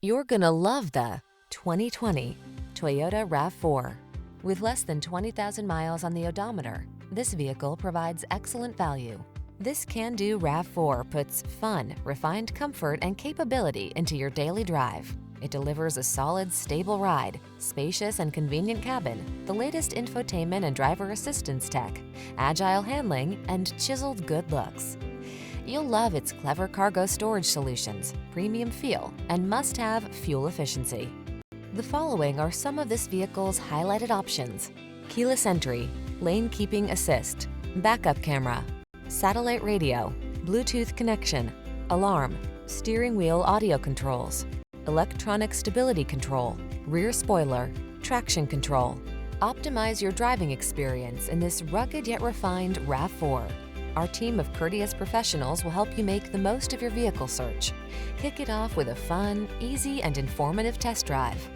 You're gonna love the 2020 Toyota RAV4. With less than 20,000 miles on the odometer, this vehicle provides excellent value. This can-do RAV4 puts fun, refined comfort, and capability into your daily drive. It delivers a solid, stable ride, spacious and convenient cabin, the latest infotainment and driver assistance tech, agile handling, and chiseled good looks. You'll love its clever cargo storage solutions, premium feel, and must-have fuel efficiency. The following are some of this vehicle's highlighted options: keyless entry, lane keeping assist, backup camera, satellite radio, Bluetooth connection, alarm, steering wheel audio controls, electronic stability control, rear spoiler, traction control. Optimize your driving experience in this rugged yet refined RAV4. Our team of courteous professionals will help you make the most of your vehicle search. Kick it off with a fun, easy, and informative test drive.